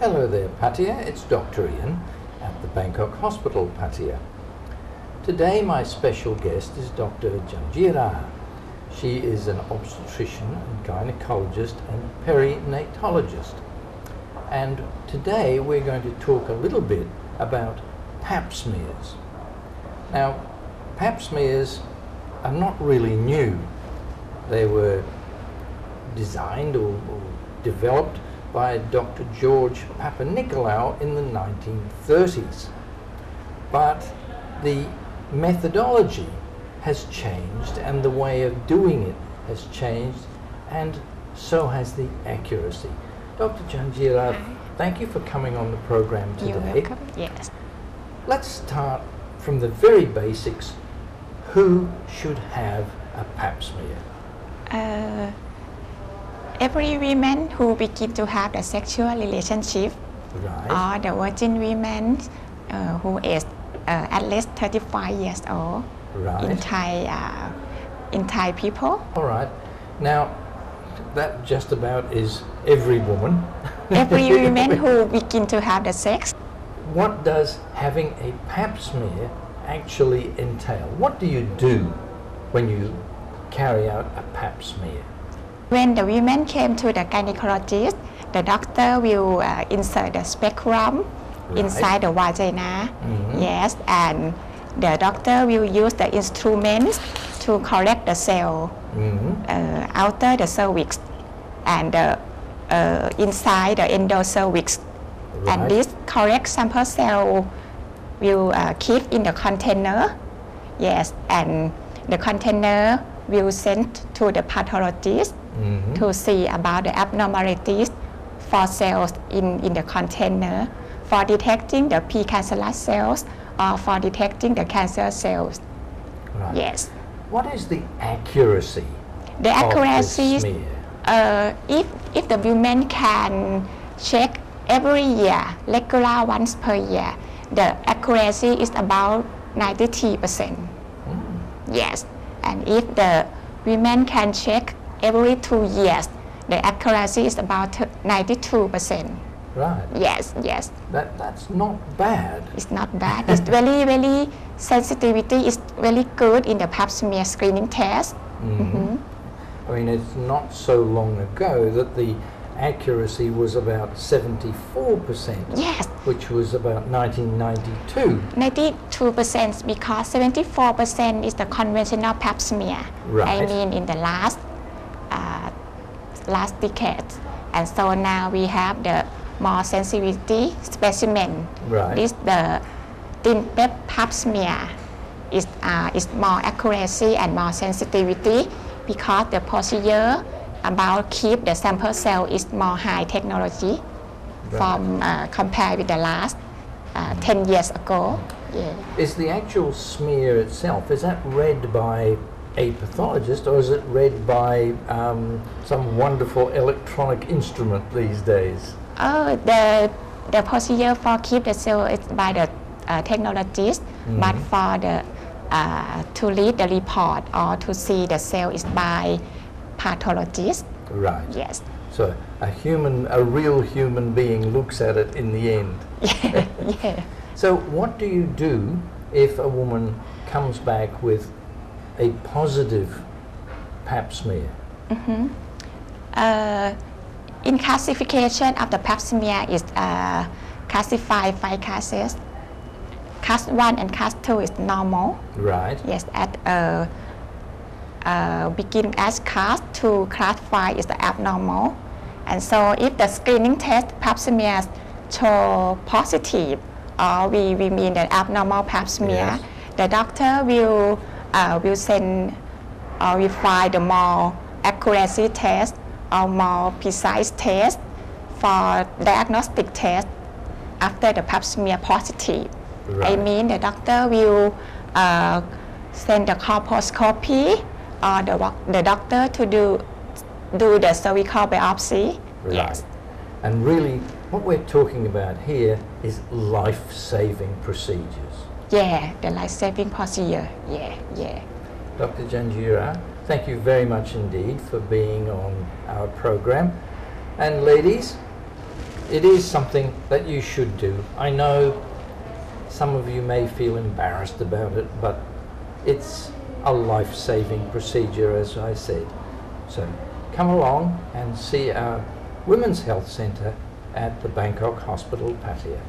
Hello there, Pattaya. It's Dr. Ian at the Bangkok Hospital, Pattaya. Today my special guest is Dr. Janjira. She is an obstetrician and gynecologist and perinatologist. And today we're going to talk a little bit about pap smears. Now, pap smears are not really new. They were designed or developed by Dr. George Papanicolaou in the 1930s. But the methodology has changed and the way of doing it has changed, and so has the accuracy. Dr. Janjira, thank you for coming on the program today. You're welcome. Yes. Let's start from the very basics. Who should have a pap smear? Every woman who begin to have a sexual relationship, Right. or the virgin women who is at least 35 years old Right. in Thai people. All right. Now, that just about is every woman. Every woman who begin to have the sex. What does having a pap smear actually entail? What do you do when you carry out a pap smear? When the women came to the gynecologist, the doctor will insert the spectrum inside the vagina. Mm-hmm. Yes, and the doctor will use the instruments to collect the cell outer the cervix and inside the endocervix. Right. And this correct sample cell will keep in the container. Yes, and the container will send to the pathologist to see about the abnormalities for cells in the container, for detecting the precancerous cells or for detecting the cancer cells. Right. Yes. What is the accuracy The accuracy, of the smear? if the women can check every year, regular once per year, the accuracy is about 93%. Yes, and if the women can check every 2 years, the accuracy is about 92%. Right. Yes, yes. That's not bad. It's not bad. It's very sensitivity is very good in the pap smear screening test. I mean, it's not so long ago that the accuracy was about 74%. Yes. Which was about 1992. 92% because 74% is the conventional pap smear. Right. I mean in the last decade. And so now we have the more sensitivity specimen. Right. This the thin pap smear is more accuracy and more sensitivity because the procedure about keep the sample cell is more high technology. Right. From compared with the last 10 years ago. Yeah. Is the actual smear itself, is that read by a pathologist or is it read by some wonderful electronic instrument these days? Oh, the procedure for keep the cell is by the technologist, but for the to read the report or to see the cell is by pathologist. Right. Yes. So a real human being looks at it in the end. Yeah. Yeah. So what do you do if a woman comes back with a positive pap smear? In classification of the pap smear is classified 5 classes. Class 1 and class 2 is normal. Right. Yes, at begin as class 2, class 5 is the abnormal. And so if the screening test pap smears show positive, or we mean the abnormal pap smear, Yes. the doctor will send or will find the more accuracy test or more precise test for diagnostic test after the pap smear positive. Right. I mean the doctor will send the colposcopy or the doctor to do the cervical biopsy. Right. Yes. And really, what we're talking about here is life-saving procedures. Yeah, the life-saving procedure. Yeah, yeah. Dr. Janjira, thank you very much indeed for being on our program. And ladies, it is something that you should do. I know some of you may feel embarrassed about it, but it's a life-saving procedure, as I said. So come along and see our Women's Health Centre at the Bangkok Hospital, Pattaya.